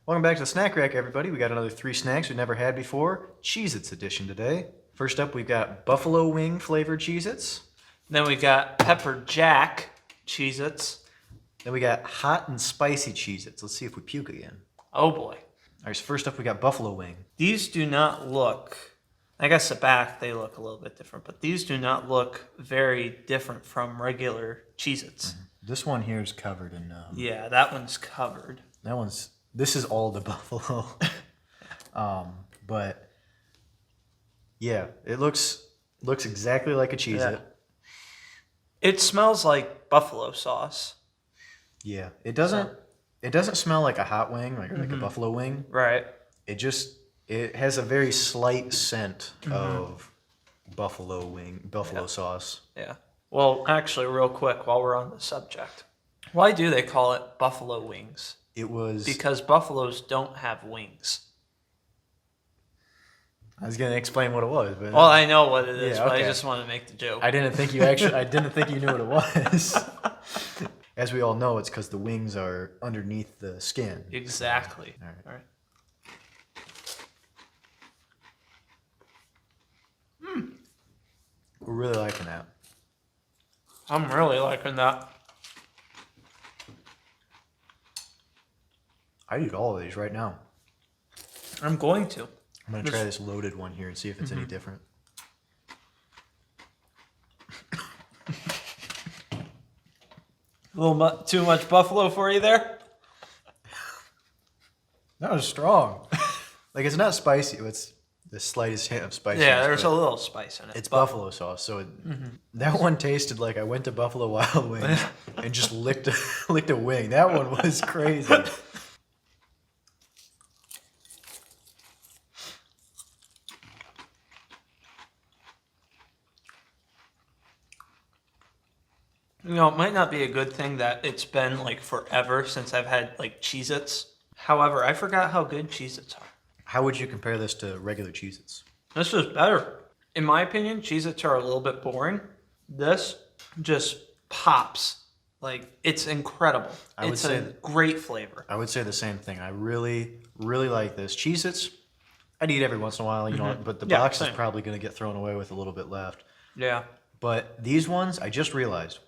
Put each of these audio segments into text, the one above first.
Welcome back to the Snack Rack, everybody. We got another 3 snacks we've never had before. Cheez Its edition today. First up, we've got buffalo wing flavored Cheez Its. Then we got pepper jack Cheez Its. Then we got hot and spicy Cheez Its. Let's see if we puke again. Oh boy. All right, so first up, we got buffalo wing. These do not look, I guess the back they look a little bit different, but these do not look very different from regular Cheez Its. This one here is covered in... Yeah, that one's covered. This is all the buffalo. But yeah, it looks exactly like a Cheez It. It smells like buffalo sauce. Yeah, it doesn't smell like a hot wing, like a buffalo wing. Right. It has a very slight scent of buffalo sauce. Yeah. Well, actually, real quick, while we're on the subject, why do they call it buffalo wings? It was because buffaloes don't have wings. I was gonna explain what it was, but well, I know what it is, yeah, but okay. I just want to make the joke. I didn't think you knew what it was. As we all know, it's because the wings are underneath the skin. Exactly. All right. We're really liking that. I'm really liking that. I'd eat all of these right now. I'm going to. I'm going to try this loaded one here and see if it's any different. A little too much buffalo for you there? That was strong. Like, it's not spicy. It's the slightest hint of spice. Yeah, there's a little spice in it. It's buffalo sauce, so that one tasted like I went to Buffalo Wild Wings and just licked a wing. That one was crazy. You know, it might not be a good thing that it's been like forever since I've had like Cheez Its. However, I forgot how good Cheez Its are. How would you compare this to regular Cheez Its? This is better. In my opinion, Cheez Its are a little bit boring. This just pops. Like, it's incredible. It's a great flavor. I would say the same thing. I really, really like this. Cheez Its, I'd eat every once in a while, you know, but the box is probably going to get thrown away with a little bit left. Yeah. But these ones, I just realized,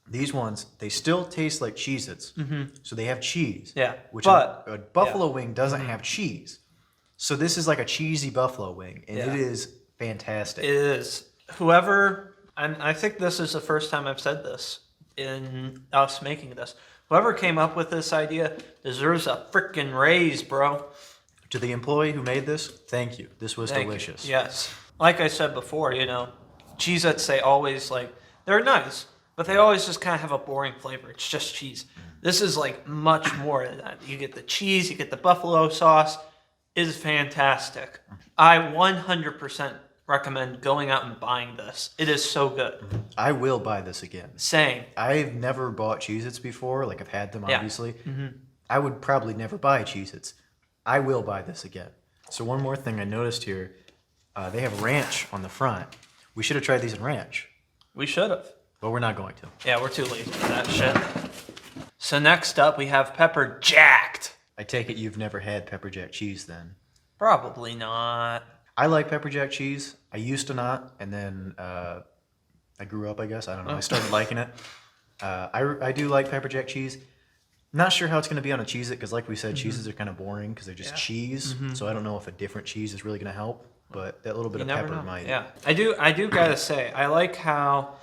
these ones, they still taste like Cheez Its. So they have cheese. Yeah. Which a buffalo wing doesn't have cheese. So this is like a cheesy buffalo wing, and it is fantastic. It is. Whoever, and I think this is the first time I've said this in us making this, whoever came up with this idea deserves a freaking raise, bro. To the employee who made this, thank you. This was delicious. Yes. Like I said before, you know, Cheez Its, they always they're nice, but they always just kind of have a boring flavor. It's just cheese. This is like much more than that. You get the cheese, you get the buffalo sauce. It is fantastic. I 100% recommend going out and buying this. It is so good. I will buy this again. Same. I've never bought Cheez Its before. Like, I've had them, obviously. I would probably never buy Cheez Its. I will buy this again. So one more thing I noticed here. They have ranch on the front. We should have tried these in ranch. We should have. But we're not going to. Yeah, we're too lazy for that shit. So next up, we have pepper jacked. I take it you've never had pepper jack cheese then? Probably not. I like pepper jack cheese. I used to not, and then I grew up, I guess. I don't know. I started liking it. I do like pepper jack cheese. Not sure how it's going to be on a Cheez It, because like we said, cheeses are kind of boring because they're just cheese. So I don't know if a different cheese is really going to help, but that little bit of pepper might. Yeah, I do gotta say, I like how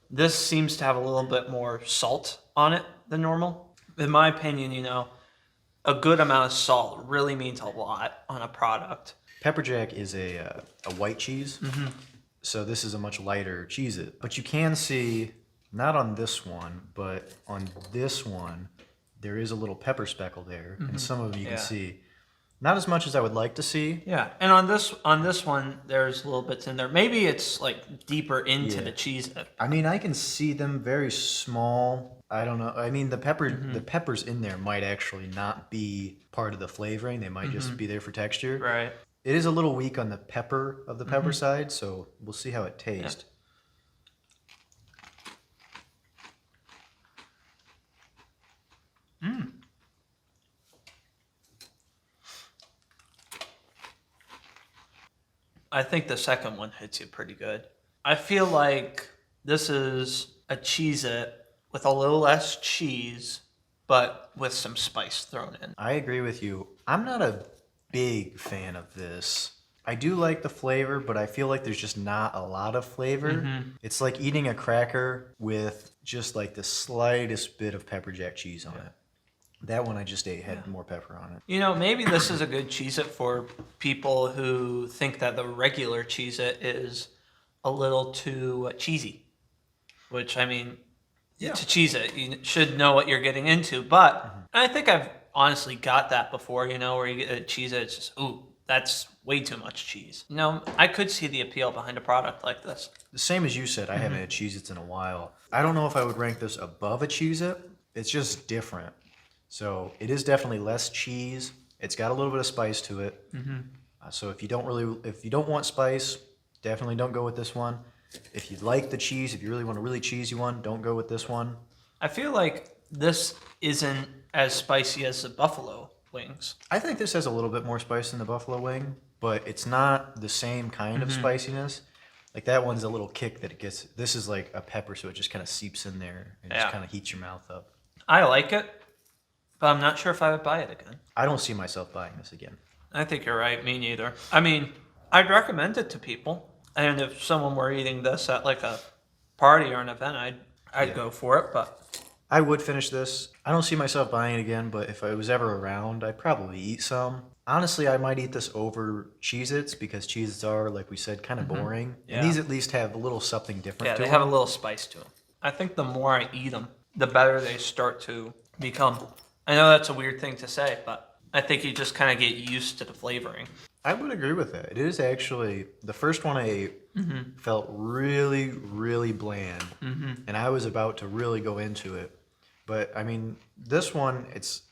this seems to have a little bit more salt on it than normal. In my opinion, you know, a good amount of salt really means a lot on a product. Pepper jack is a white cheese, so this is a much lighter Cheez It. But you can see, not on this one, but on this one, there is a little pepper speckle there, and some of them you can see. Not as much as I would like to see. Yeah, and on this one, there's little bits in there. Maybe it's like deeper into the Cheez It. I mean, I can see them very small. I don't know. I mean, the peppers in there might actually not be part of the flavoring. They might just be there for texture. Right. It is a little weak on the pepper side, so we'll see how it tastes. I think the second one hits you pretty good. I feel like this is a Cheez-It with a little less cheese, but with some spice thrown in. I agree with you. I'm not a big fan of this. I do like the flavor, but I feel like there's just not a lot of flavor. It's like eating a cracker with just like the slightest bit of pepper jack cheese on it. That one I just ate had more pepper on it. You know, maybe this is a good Cheez-It for people who think that the regular Cheez-It is a little too cheesy. Which, I mean, to Cheez-It, you should know what you're getting into. But I think I've honestly got that before, you know, where you get a Cheez-It, it's just, ooh, that's way too much cheese. You know, I could see the appeal behind a product like this. The same as you said, I haven't had Cheez-Its in a while. I don't know if I would rank this above a Cheez-It. It's just different. So it is definitely less cheese. It's got a little bit of spice to it. So if you don't want spice, definitely don't go with this one. If you like the cheese, if you really want a really cheesy one, don't go with this one. I feel like this isn't as spicy as the buffalo wings. I think this has a little bit more spice than the buffalo wing, but it's not the same kind of spiciness. Like that one's a little kick that it gets. This is like a pepper, so it just kind of seeps in there and just kind of heats your mouth up. I like it, but I'm not sure if I would buy it again. I don't see myself buying this again. I think you're right. Me neither. I mean, I'd recommend it to people. And if someone were eating this at like a party or an event, I'd go for it. But I would finish this. I don't see myself buying it again, but if I was ever around, I'd probably eat some. Honestly, I might eat this over Cheez-Its because Cheez-Its are, like we said, kind of boring. Yeah. And these at least have a little something different to they them. have a little spice to them. I think the more I eat them, the better they start to become. I know that's a weird thing to say, but I think you just kind of get used to the flavoring. I would agree with that. It is actually, the first one I ate felt really, really bland. And I was about to really go into it. But, I mean, this one, it's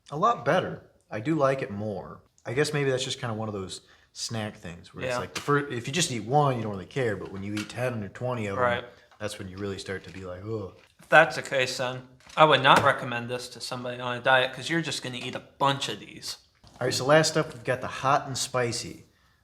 a lot better. I do like it more. I guess maybe that's just kind of one of those snack things where it's like, if you just eat one, you don't really care. But when you eat 10 or 20 of them, that's when you really start to be like, oh. If that's the case, then I would not recommend this to somebody on a diet because you're just going to eat a bunch of these. All right, so last up, we've got the hot and spicy.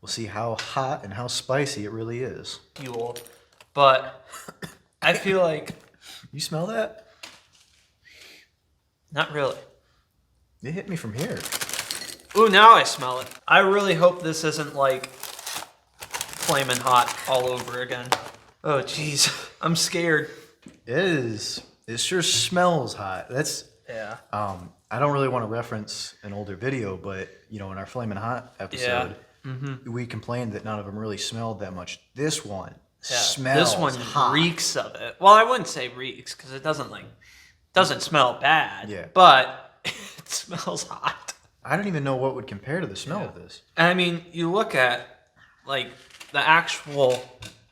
We'll see how hot and how spicy it really is. You old. But I feel like... You smell that? Not really. It hit me from here. Ooh, now I smell it. I really hope this isn't like flaming hot all over again. Oh, jeez. I'm scared. It is. It sure smells hot. That's... Yeah. I don't really want to reference an older video, but, you know, in our Flamin' Hot episode, we complained that none of them really smelled that much. This one smells This one hot. reeks of it. Well, I wouldn't say reeks because it doesn't smell bad. Yeah. But it smells hot. I don't even know what would compare to the smell of this. And I mean, you look at like the actual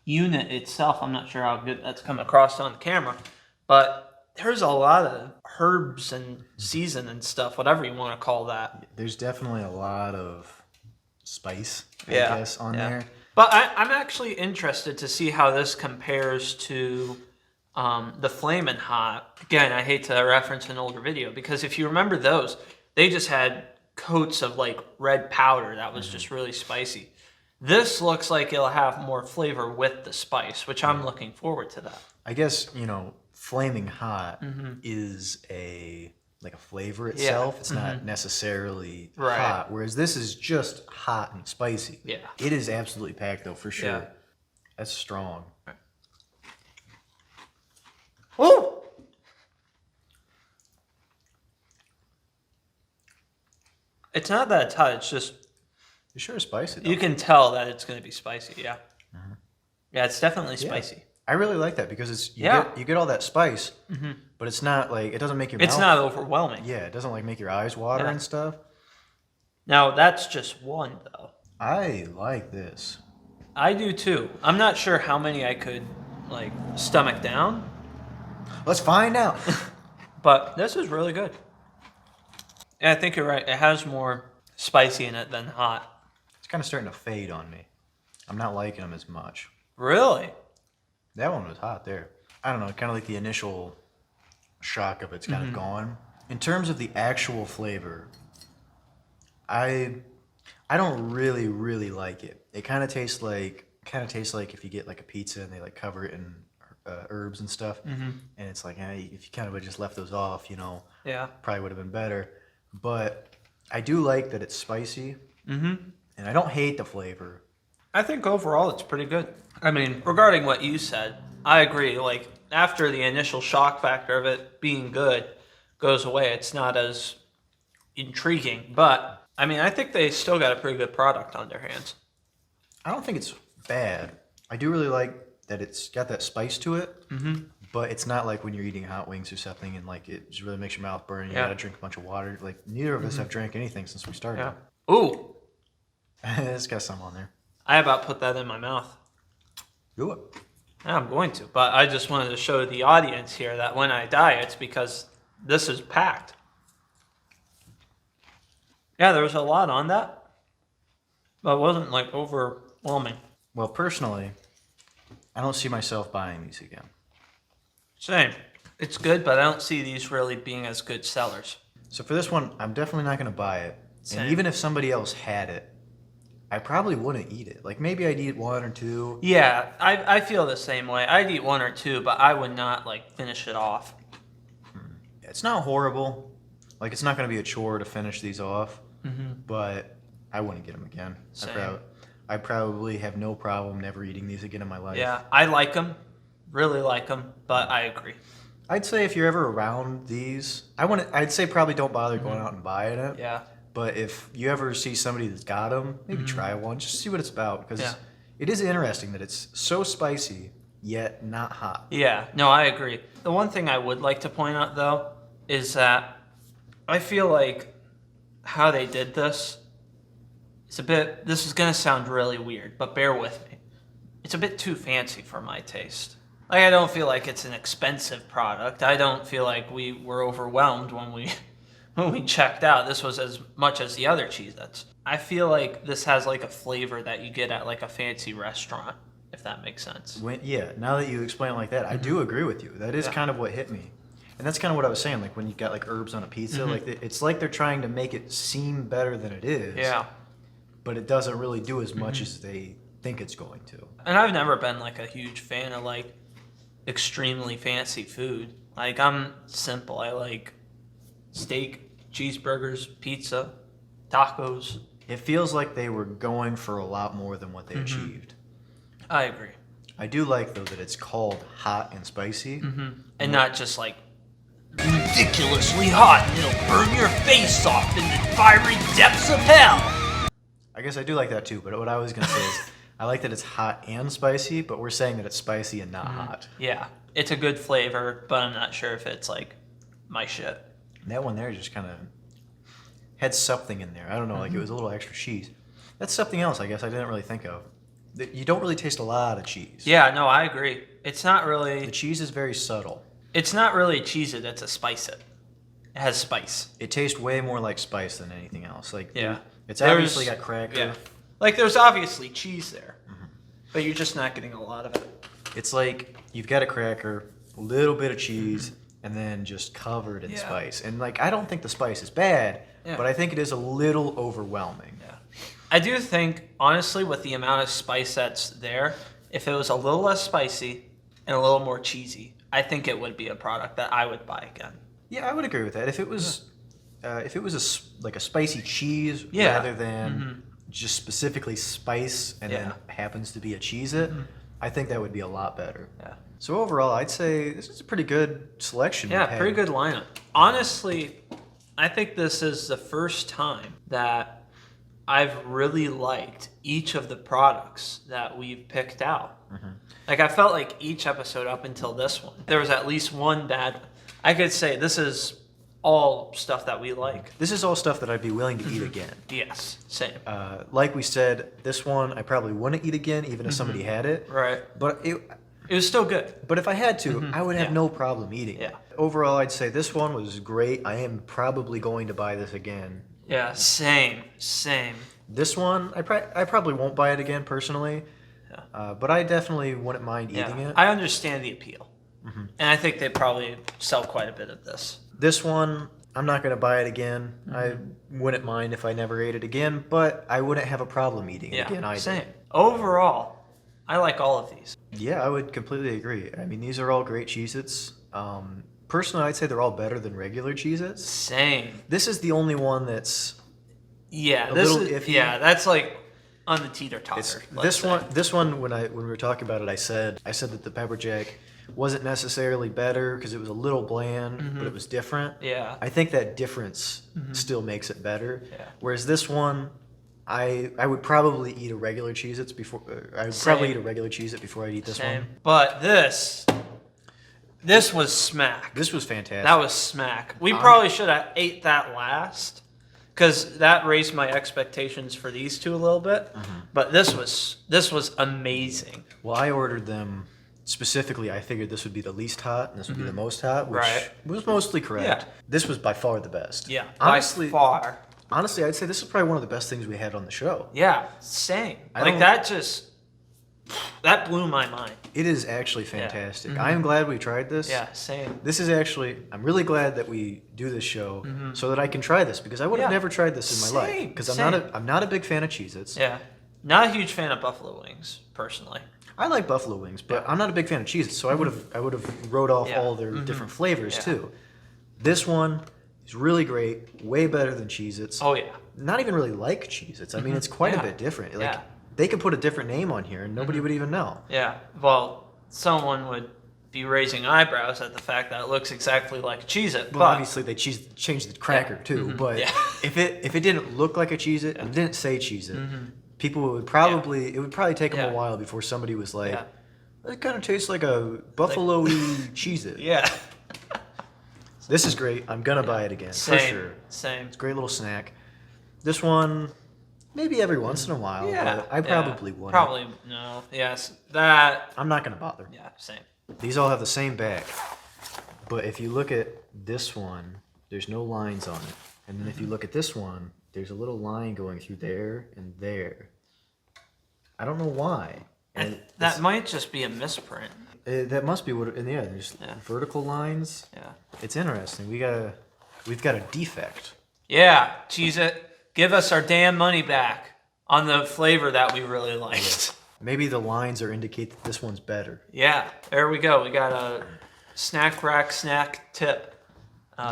unit itself. I'm not sure how good that's come across on camera, but there's a lot of herbs and season and stuff, whatever you want to call that. There's definitely a lot of spice, I guess, on there. But I'm actually interested to see how this compares to the Flamin' Hot. Again, I hate to reference an older video because if you remember those, they just had coats of like red powder that was just really spicy. This looks like it'll have more flavor with the spice, which I'm looking forward to that. I guess, you know, flaming hot is like a flavor itself. It's not necessarily hot, whereas this is just hot and spicy. Yeah. It is absolutely packed, though, for sure. Yeah. That's strong. Oh! It's not that it's hot, it's just... You sure it's spicy, though. You can tell that it's going to be spicy, yeah. Yeah, it's definitely spicy. I really like that because it's you get all that spice, but it's not like it doesn't make your mouth. It's not overwhelming. Yeah, it doesn't like make your eyes water and stuff. Now that's just one though. I like this. I do too. I'm not sure how many I could like stomach down, Let's find out. but this is really good. Yeah, I think you're right. It has more spicy in it than hot. It's kind of starting to fade on me. I'm not liking them as much. Really? That one was hot there. I don't know, kind of like the initial shock of it's kind of gone. In terms of the actual flavor, I I don't really like it. It kind of tastes like if you get like a pizza and they like cover it in herbs and stuff, and it's like, if you kind of would just left those off, Yeah. probably would have been better. But I do like that it's spicy, and I don't hate the flavor. I think overall it's pretty good. I mean, regarding what you said, I agree. Like, after the initial shock factor of it being good goes away, it's not as intriguing. But, I mean, I think they still got a pretty good product on their hands. I don't think it's bad. I do really like that it's got that spice to it, but it's not like when you're eating hot wings or something and like it just really makes your mouth burn. You gotta drink a bunch of water. Like, neither of us have drank anything since we started. Yeah. Ooh, It's got some on there. I about put that in my mouth. Do it. Yeah, I'm going to, but I just wanted to show the audience here that when I die, it's because this is packed. Yeah, there was a lot on that, but it wasn't like overwhelming. Well, personally, I don't see myself buying these again. Same. It's good, but I don't see these really being as good sellers. So for this one, I'm definitely not going to buy it. Same. And even if somebody else had it, I probably wouldn't eat it. Like, maybe I'd eat one or two. Yeah, I feel the same way. I'd eat one or two, but I would not like finish it off. It's not horrible. Like, it's not going to be a chore to finish these off. Mm-hmm. But I wouldn't get them again. Same. I probably have no problem never eating these again in my life. Yeah, I like them, really like them, but I agree. I'd say if you're ever around these, I'd say probably don't bother going out and buying it. Yeah. But if you ever see somebody that's got them, maybe try one. Just see what it's about, because Yeah. it is interesting that it's so spicy yet not hot. Yeah, no, I agree. The one thing I would like to point out, though, is that I feel like how they did this, this is going to sound really weird, but bear with me. It's a bit too fancy for my taste. Like, I don't feel like it's an expensive product. I don't feel like we were overwhelmed when we checked out. This was as much as the other Cheez Its. I feel like this has like a flavor that you get at like a fancy restaurant, if that makes sense. Now that you explain it like that, I do agree with you. That is kind of what hit me. And that's kind of what I was saying, like when you got like herbs on a pizza, like it's like they're trying to make it seem better than it is. Yeah. But it doesn't really do as much as they think it's going to. And I've never been like a huge fan of like extremely fancy food. Like, I'm simple. I like steak, cheeseburgers, pizza, tacos. It feels like they were going for a lot more than what they achieved. I agree. I do like, though, that it's called hot and spicy. And not just like ridiculously hot and it'll burn your face off in the fiery depths of hell. I guess I do like that, too. But what I was going to say is I like that it's hot and spicy, but we're saying that it's spicy and not hot. Yeah, it's a good flavor, but I'm not sure if it's like my shit. And that one there just kind of had something in there. I don't know, like it was a little extra cheese. That's something else, I guess, I didn't really think of. You don't really taste a lot of cheese. Yeah, no, I agree. It's not really... The cheese is very subtle. It's not really Cheez It, it's a Spice It. It has spice. It tastes way more like spice than anything else. Like, it's There's- obviously got cracker. Yeah. Like, there's obviously cheese there, but you're just not getting a lot of it. It's like you've got a cracker, a little bit of cheese, and then just covered in spice. And like, I don't think the spice is bad, but I think it is a little overwhelming. Yeah. I do think, honestly, with the amount of spice that's there, if it was a little less spicy and a little more cheesy, I think it would be a product that I would buy again. Yeah, I would agree with that. If it was, like a spicy cheese rather than just specifically spice and then happens to be a Cheez It, I think that would be a lot better. Yeah. So overall, I'd say this is a pretty good selection. Yeah, pretty good lineup. Honestly, I think this is the first time that I've really liked each of the products that we've picked out. Like, I felt like each episode up until this one, there was at least one bad one. I could say this is all stuff that we like. This is all stuff that I'd be willing to eat again. Yes, same. Like we said, this one I probably wouldn't eat again, even if somebody had it. Right. But It was still good. But if I had to, I would have no problem eating it. Yeah. Overall, I'd say this one was great. I am probably going to buy this again. Yeah, same. This one, I probably won't buy it again personally. Yeah. But I definitely wouldn't mind eating it. I understand the appeal. And I think they probably sell quite a bit of this. This one, I'm not going to buy it again. I wouldn't mind if I never ate it again, but I wouldn't have a problem eating it again either. Same. Overall, I like all of these. Yeah, I would completely agree. I mean, these are all great Cheez Its. Personally, I'd say they're all better than regular Cheez Its. Same. This is the only one that's Yeah, a this little is iffy. yeah, that's like on the teeter-totter. This one when we were talking about it, I said that the pepper jack wasn't necessarily better because it was a little bland, but it was different. Yeah. I think that difference still makes it better. Yeah. Whereas this one, I would probably eat a regular Cheez Its before probably eat a regular Cheez It before I'd eat this one. But this was smack. This was fantastic. That was smack. We probably should have ate that last, because that raised my expectations for these two a little bit. But this was amazing. Well, I ordered them specifically. I figured this would be the least hot and this would be the most hot, which was mostly correct. Yeah. This was by far the best. Yeah, honestly, by far. Honestly, I'd say this is probably one of the best things we had on the show. Yeah, same. That blew my mind. It is actually fantastic. I am glad we tried this. Yeah, same. This is actually, I'm really glad that we do this show so that I can try this, because I would have never tried this in my life, because I'm not a big fan of Cheez-Its. Yeah, not a huge fan of buffalo wings personally. I like buffalo wings, but I'm not a big fan of Cheez-Its, so I would have wrote off all their different flavors too. This one is really great, way better than Cheez-Its. Oh yeah. Not even really like Cheez-Its. I mean, it's quite a bit different. Like they could put a different name on here and nobody would even know. Yeah. Well, someone would be raising eyebrows at the fact that it looks exactly like Cheez-It. Well, obviously they changed the cracker too, but if it didn't look like a Cheez-It and didn't say Cheez-It, people would probably it would probably take them a while before somebody was like, it kind of tastes like a buffalo-y Cheez-It. Yeah. This is great. I'm gonna buy it again for sure. Same. It's a great little snack. This one, maybe every once in a while, but I probably wouldn't. Probably no. Yes, that. I'm not gonna bother. Yeah, same. These all have the same back, but if you look at this one, there's no lines on it, and then if you look at this one, there's a little line going through there and there. I don't know why. And that might just be a misprint. That must be what. And yeah, there's vertical lines. Yeah. It's interesting. We've got a defect. Yeah, Cheez-It, give us our damn money back on the flavor that we really liked. Maybe the lines are indicate that this one's better. Yeah, there we go. We got a snack rack snack tip.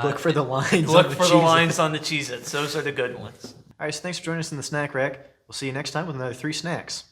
Look for the lines. Look for the lines on the Cheez-Its. Those are the good ones. All right, so thanks for joining us in the snack rack. We'll see you next time with another 3 snacks.